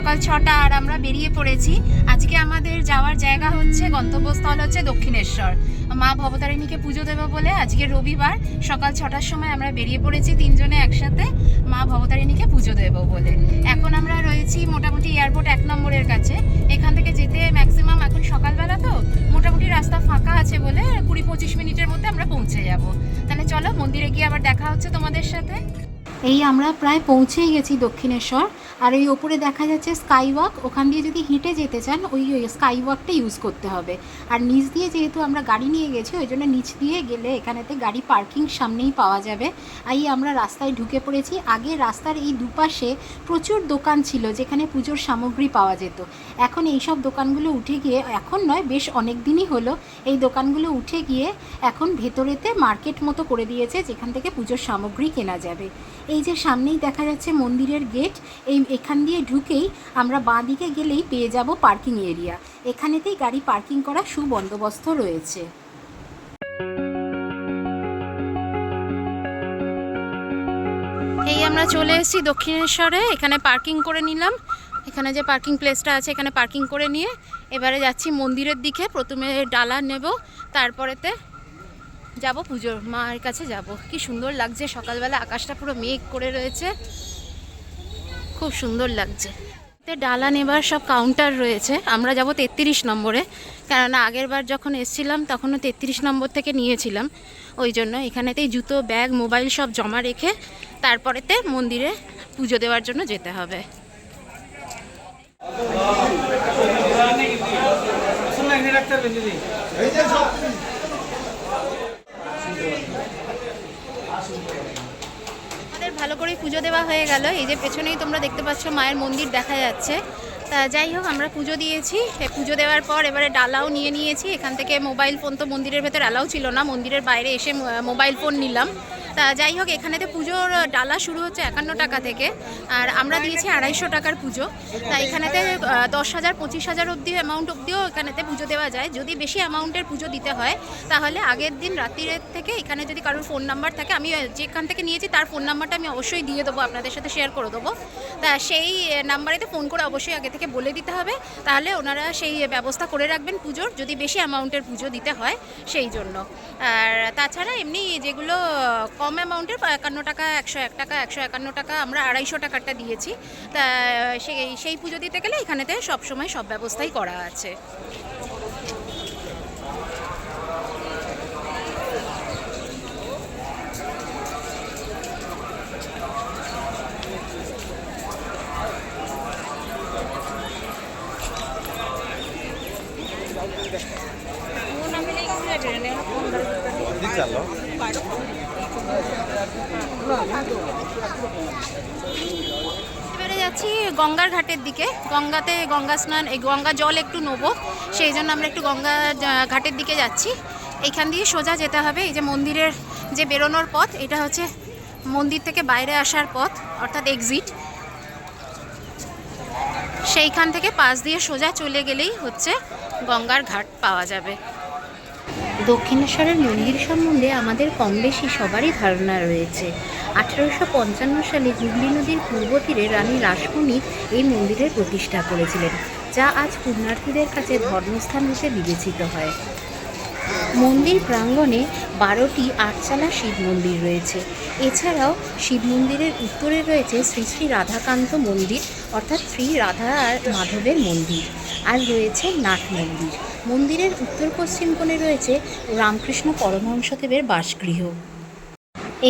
সকাল 6টা আর আমরা বেরিয়ে পড়েছি। আজকে আমাদের যাওয়ার জায়গা হচ্ছে, গন্তব্যস্থল হচ্ছে দক্ষিণেশ্বর। মা ভবতারিণীকে পুজো দেবো বলে আজকে রবিবার সকাল 6টার সময় আমরা বেরিয়ে পড়েছি তিনজনে একসাথে মা ভবতারিণীকে পুজো দেবো বলে। এখন আমরা রয়েছি মোটামুটি এয়ারপোর্ট 1 নম্বরের কাছে। এখান থেকে যেতে ম্যাক্সিমাম, এখন সকালবেলা তো মোটামুটি রাস্তা ফাঁকা আছে বলে 20-25 মিনিটের মধ্যে আমরা পৌঁছে যাব। তাহলে চলো মন্দিরে গিয়ে আবার দেখা হচ্ছে তোমাদের সাথে। এই আমরা প্রায় পৌঁছেই গেছি দক্ষিণেশ্বর। আর এই ওপরে দেখা যাচ্ছে স্কাই ওয়াক, ওখান দিয়ে যদি হেঁটে যেতে চান ওই স্কাই ওয়াকটা ইউজ করতে হবে। আর নিচ দিয়ে যেহেতু আমরা গাড়ি নিয়ে গেছি ওই জন্য নিচ দিয়ে গেলে এখানেতে গাড়ি পার্কিং সামনেই পাওয়া যাবে। এই আমরা রাস্তায় ঢুকে পড়েছি। আগে রাস্তার এই দুপাশে প্রচুর দোকান ছিল যেখানে পুজোর সামগ্রী পাওয়া যেত। এখন এই সব দোকানগুলো উঠে গিয়ে, এখন নয় বেশ অনেক দিনই হলো, এই দোকানগুলো উঠে গিয়ে এখন ভেতরেতে মার্কেট মতো করে দিয়েছে যেখান থেকে পুজোর সামগ্রী কেনা যাবে। এই যে সামনেই দেখা যাচ্ছে মন্দিরের গেট, এখান দিয়ে ঢুকেই আমরা বাঁ দিকে গেলেই পেয়ে যাব পার্কিং এরিয়া। এখানেতেই গাড়ি পার্কিং করার সুবন্দোবস্ত রয়েছে। এই আমরা চলে এসেছি দক্ষিণেশ্বরে, এখানে পার্কিং করে নিলাম। এখানে যে পার্কিং প্লেসটা আছে এখানে পার্কিং করে নিয়ে এবারে যাচ্ছি মন্দিরের দিকে। প্রথমে ডালা নেব, তারপরেতে যাব পুজোর মায়ের কাছে যাব। কি সুন্দর লাগছে, সকালবেলা আকাশটা পুরো মেঘ করে রয়েছে, খুব সুন্দর লাগছে। ডালা নেবার সব কাউন্টার রয়েছে। আমরা যাব 33 নম্বরে, কেননা আগের বার যখন এসেছিলাম তখনও 33 নম্বর থেকে নিয়েছিলাম। ওই জন্য এখানেতেই জুতো, ব্যাগ, মোবাইল সব জমা রেখে তারপরেতে মন্দিরে পুজো দেওয়ার জন্য যেতে হবে। আমাদের ভালো করে পুজো দেওয়া হয়ে গেল। এই যে পেছনেই তোমরা দেখতে পাচ্ছ মায়ের মন্দির দেখা যাচ্ছে। তা যাই হোক, আমরা পুজো দিয়েছি। পুজো দেওয়ার পর এবারে ডালাও নিয়ে নিয়েছি। এখান থেকে মোবাইল ফোন তো মন্দিরের ভেতর অ্যালাউ ছিল না, মন্দিরের বাইরে এসে মোবাইল ফোন নিলাম। তা যাই হোক, এখানেতে পুজোর ডালা শুরু হচ্ছে 51 টাকা থেকে, আর আমরা দিয়েছি 250 টাকার পুজো। তা এখানেতে 10,000 25,000 অবধি অ্যামাউন্ট অবধিও এখানেতে পুজো দেওয়া যায়। যদি বেশি অ্যামাউন্টের পুজো দিতে হয় তাহলে আগের দিন রাত্রির থেকে এখানে যদি কারোর ফোন নাম্বার থাকে, আমি যেখান থেকে নিয়েছি তার ফোন নাম্বারটা আমি অবশ্যই দিয়ে দেবো, আপনাদের সাথে শেয়ার করে দেবো। তা সেই নাম্বারেতে ফোন করে অবশ্যই আগে থেকে বলে দিতে হবে, তাহলে ওনারা সেই ব্যবস্থা করে রাখবেন পুজোর, যদি বেশি অ্যামাউন্টের পুজো দিতে হয় সেই জন্য। আর তাছাড়া এমনি যেগুলো কম অ্যামাউন্টের 51 টাকা, 101 টাকা, 151 টাকা, আমরা 250 টাকারটা দিয়েছি। তা সেই পুজো দিতে গেলে এখানেতে সবসময় সব ব্যবস্থাই করা আছে। এবারে যাচ্ছি গঙ্গার ঘাটের দিকে। গঙ্গাতে গঙ্গা স্নান, এই গঙ্গা জল একটু নেবো, সেই জন্য আমরা একটু গঙ্গা ঘাটের দিকে যাচ্ছি। এইখান দিয়ে সোজা যেতে হবে। এই যে মন্দিরের যে বেরোনোর পথ, এটা হচ্ছে মন্দির থেকে বাইরে আসার পথ, অর্থাৎ এক্সিট। সেইখান থেকে পাশ দিয়ে সোজা চলে গেলেই হচ্ছে গঙ্গার ঘাট পাওয়া যাবে। দক্ষিণেশ্বরের মন্দির সম্বন্ধে আমাদের কম বেশি সবারই ধারণা রয়েছে। 1855 সালে হুগলি নদীর পূর্ব তীরে রানী রাসমণি এই মন্দিরের প্রতিষ্ঠা করেছিলেন, যা আজ পুণ্যার্থীদের কাছে ধর্মস্থান রূপে বিবেচিত হয়। মন্দির প্রাঙ্গণে 12টি 8চালা শিব মন্দির রয়েছে। এছাড়াও শিব মন্দিরের উত্তরে রয়েছে শ্রী শ্রী রাধাকান্ত মন্দির, অর্থাৎ শ্রী রাধা আর মাধবের মন্দির, আর রয়েছে নাট মন্দির। মন্দিরের উত্তর পশ্চিম কোণে রয়েছে রামকৃষ্ণ পরমহংসদেবের বাসগৃহ।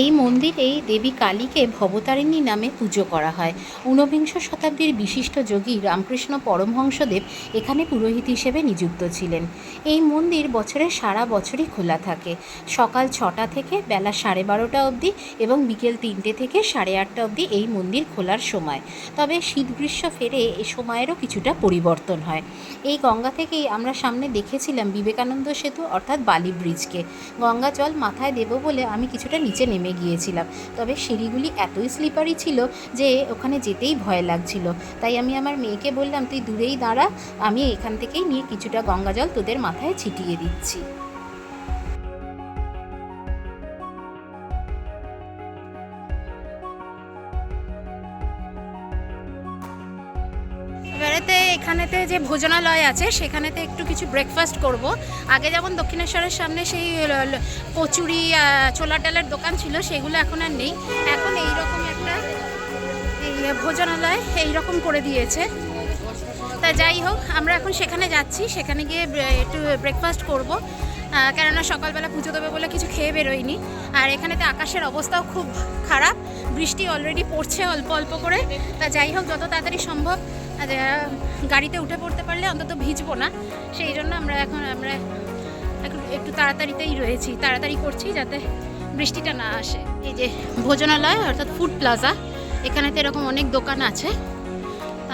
এই মন্দিরেই দেবী কালীকে ভবতারিণী নামে পুজো করা হয়। ঊনবিংশ শতাব্দীর বিশিষ্ট যোগী রামকৃষ্ণ পরমহংসদেব এখানে পুরোহিত হিসেবে নিযুক্ত ছিলেন। এই মন্দির বছরের সারা বছরই খোলা থাকে, সকাল 6টা থেকে বেলা 12:30 অবধি এবং বিকেল 3টে থেকে 8:30 অবধি এই মন্দির খোলার সময়। তবে শীত গ্রীষ্ম ফেরে এই সময়েরও কিছুটা পরিবর্তন হয়। এই গঙ্গা থেকেই আমরা সামনে দেখেছিলাম বিবেকানন্দ সেতু, অর্থাৎ বালি ব্রিজকে। গঙ্গা জল মাথায় দেব বলে আমি কিছুটা নিচে নেমে গিয়েছিলাম, তবে সিঁড়িগুলি এতই স্লিপারি ছিল যে ওখানে যেতেই ভয় লাগছিল। তাই আমি আমার মেয়েকে বললাম, তুই দূরেই দাঁড়া, আমি এখান থেকেই নিয়ে কিছুটা গঙ্গা জল তোদের মাথায় ছিটিয়ে দিচ্ছি। পরেতে এখানেতে যে ভোজনালয় আছে সেখানেতে একটু কিছু ব্রেকফাস্ট করব। আগে যেমন দক্ষিণেশ্বরের সামনে সেই কচুরি ছোলার ডালের দোকান ছিল, সেগুলো এখন আর নেই। এখন এইরকম একটা এই ভোজনালয় এইরকম করে দিয়েছে। তা যাই হোক, আমরা এখন সেখানে যাচ্ছি, সেখানে গিয়ে একটু ব্রেকফাস্ট করব, কেননা সকালবেলা পুজো দেবে বলে কিছু খেয়ে বেরোয়নি। আর এখানেতে আকাশের অবস্থাও খুব খারাপ, বৃষ্টি অলরেডি পড়ছে অল্প অল্প করে। তা যাই হোক, যত তাড়াতাড়ি সম্ভব গাড়িতে উঠে পড়তে পারলে অন্তত ভিজবো না, সেই জন্য আমরা একটু তাড়াতাড়িতেই রয়েছি, তাড়াতাড়ি করছি যাতে বৃষ্টিটা না আসে। এই যে ভোজনালয় অর্থাৎ ফুড প্লাজা, এখানেতে এরকম অনেক দোকান আছে।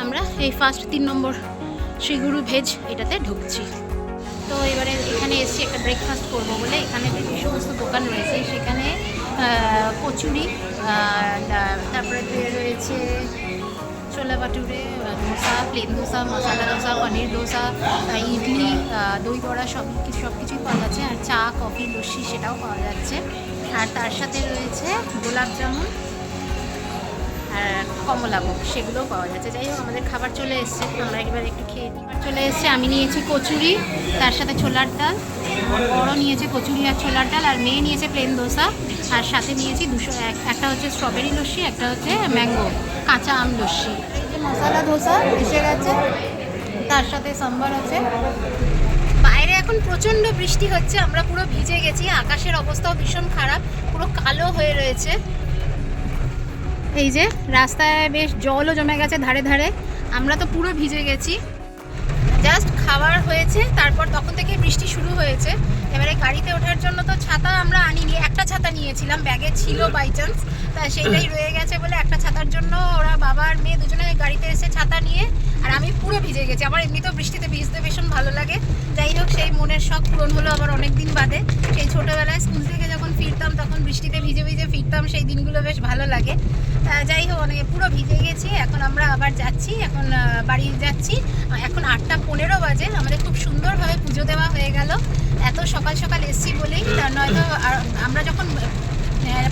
আমরা এই ফার্স্ট 3 নম্বর শ্রীগুরু ভেজ এটাতে ঢুকছি। তো এবারে এখানে এসছি একটা ব্রেকফাস্ট করবো বলে। এখানে যে সমস্ত দোকান রয়েছে সেখানে কচুরি, তারপরে রয়েছে ছোলা বাটুরে, ধোসা, প্লেন ধোসা, মশলা ধোসা, পনির ধোসা, ইডলি, দই বড়া, সব কিছুই পাওয়া যাচ্ছে। আর চা, কফি, লস্যি সেটাও পাওয়া যাচ্ছে। আর তার সাথে রয়েছে গোলাপ জামুন আর কমলাভোগ, সেগুলোও পাওয়া যাচ্ছে। যাই হোক, আমাদের খাবার চলে এসছে, আমরা এবার একটু খেয়ে চলে এসছে। আমি নিয়েছি কচুরি, তার সাথে ছোলার ডাল, বড় নিয়েছে কচুরি আর ছোলার ডাল, আর মেয়ে নিয়েছে প্লেন ধোসা, আর সাথে নিয়েছি একটা হচ্ছে স্ট্রবেরি লস্যি, একটা হচ্ছে ম্যাঙ্গো কাঁচা আম লস্যি। এই যে মশলা ধোসা এসে গেছে, তার সাথে সাম্বার আছে। বাইরে এখন প্রচণ্ড বৃষ্টি হচ্ছে, আমরা পুরো ভিজে গেছি, আকাশের অবস্থাও ভীষণ খারাপ, পুরো কালো হয়ে রয়েছে। এই যে রাস্তায় বেশ জলও জমে গেছে ধারে ধারে, আমরা তো পুরো ভিজে গেছি। জাস্ট খাবার হয়েছে, তারপর তখন থেকে বৃষ্টি শুরু হয়েছে। এবারে গাড়িতে ওঠার জন্য তো ছাতা আমরা আনিনি, একটা ছাতা নিয়েছিলাম, ব্যাগে ছিল বাই চান্স, তা সেইটাই রয়ে গেছে বলে একটা ছাতার জন্য ওরা বাবা আর মেয়ে দুজনে গাড়িতে এসে ছাতা নিয়ে, আর আমি পুরো ভিজে গেছি। আমার এমনিতেও বৃষ্টিতে ভিজতে ভীষণ ভালো লাগে। যাই হোক, সেই মনের শখ পূরণ হলো আবার অনেক দিন বাদে। সেই ছোটোবেলায় স্কুল থেকে যখন ফিরতাম তখন বৃষ্টিতে ভিজে ভিজে ফিরতাম, সেই দিনগুলো বেশ ভালো লাগে। যাই হোক, পুরো ভিজে গেছি, এখন আমরা আবার যাচ্ছি, এখন বাড়ি যাচ্ছি। এখন 8টা 15 বাজে, আমাদের খুব সুন্দরভাবে পুজো দেওয়া হয়ে গেল। এত সকাল সকাল এসছি বলেই, নয়তো আমরা যখন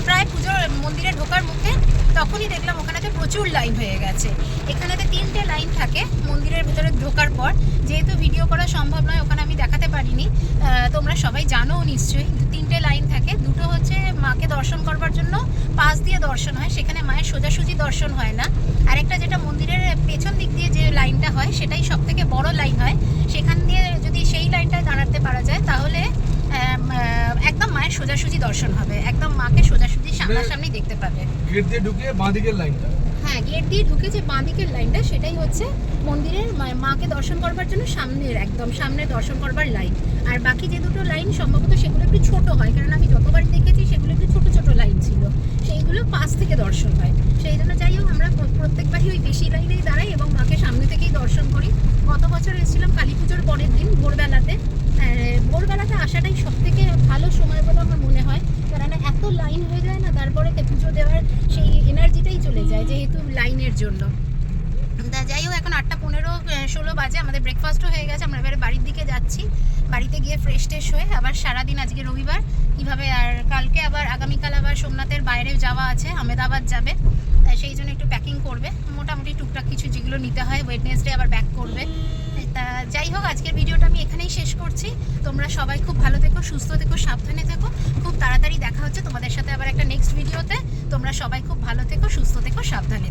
প্রায় পুজোর মন্দিরে ঢোকার মুখে তখনই দেখলাম ওখানেতে প্রচুর লাইন হয়ে গেছে। এখানেতে 3টে লাইন থাকে মন্দিরের ভেতরে ঢোকার পর, যেহেতু ভিডিও করা সম্ভব নয় ওখানে আমি দেখাতে পারিনি, তোমরা সবাই জানো নিশ্চয়ই। 3টে লাইন থাকে, দুটো হচ্ছে মাকে দর্শন করবার জন্য পাশ দিয়ে দর্শন হয়, সেখানে মায়ের সোজাসুজি দর্শন হয় না। আরেকটা যেটা মন্দিরের পেছন দিক দিয়ে যে লাইনটা হয় সেটাই সব থেকে বড় লাইন হয়, সেখান দিয়ে যদি সেই লাইনটায় দাঁড়াতে পারা যায় তাহলে একদম মায়ের সোজাসুজি দর্শন হবে, একদম মাকে সোজাসুজি সামনাসামনি দেখতে পাবে। গেট দিয়ে ঢুকে বাঁদিকের লাইনটা, হ্যাঁ, গেট দিয়ে ঢুকে যে বাঁদিকের লাইনটা সেটাই হচ্ছে মন্দিরের মাকে দর্শন করবার জন্য একদম সামনে দর্শন করবার লাইন। আর বাকি যে দুটো লাইন সম্ভবত সেগুলো একটু ছোট হয়, কারণ আমি যতবার দেখেছি সেগুলো একটু ছোট ছোট লাইন ছিল, সেইগুলো পাশ থেকে দর্শন হয়। সেই জন্য যাই হোক, আমরা প্রত্যেকবারই ওই বেশি লাইনেই দাঁড়াই এবং মাকে সামনে থেকেই দর্শন করি। গত বছর এসেছিলাম কালী পুজোর পরের দিন ভোরবেলাতে। ভোরবেলাতে আসাটাই সব থেকে ভালো সময় বলে আমার মনে হয়, কারণ এত লাইন হয়ে যায় না, তারপরে পুজো দেওয়ার সেই এনার্জিটাই চলে যায় যেহেতু লাইনের জন্য। যাই হোক, এখন 8টা 15-16 বাজে, আমাদের ব্রেকফাস্টও হয়ে গেছে, আমরা এবারে বাড়ির দিকে যাচ্ছি। বাড়িতে গিয়ে ফ্রেশ ট্রেশ হয়ে আবার সারাদিন, আজকে রবিবার, কীভাবে, আর কালকে আবার আগামীকাল আবার সোমনাথের বাইরে যাওয়া আছে, আহমেদাবাদ যাবে, তাই সেই জন্য একটু প্যাকিং করবে, মোটামুটি টুকটাক কিছু যেগুলো নিতে হয়, ওয়েডনেসডে আবার ব্যাক করবে। তা যাই হোক, আজকের ভিডিওটা আমি এখানেই শেষ করছি। তোমরা সবাই খুব ভালো থেকো, সুস্থ থেকো, সাবধানে থেকো। খুব তাড়াতাড়ি দেখা হচ্ছে তোমাদের সাথে আবার একটা নেক্সট ভিডিওতে। তোমরা সবাই খুব ভালো থেকো, সুস্থ থেকো, সাবধানে থেকো।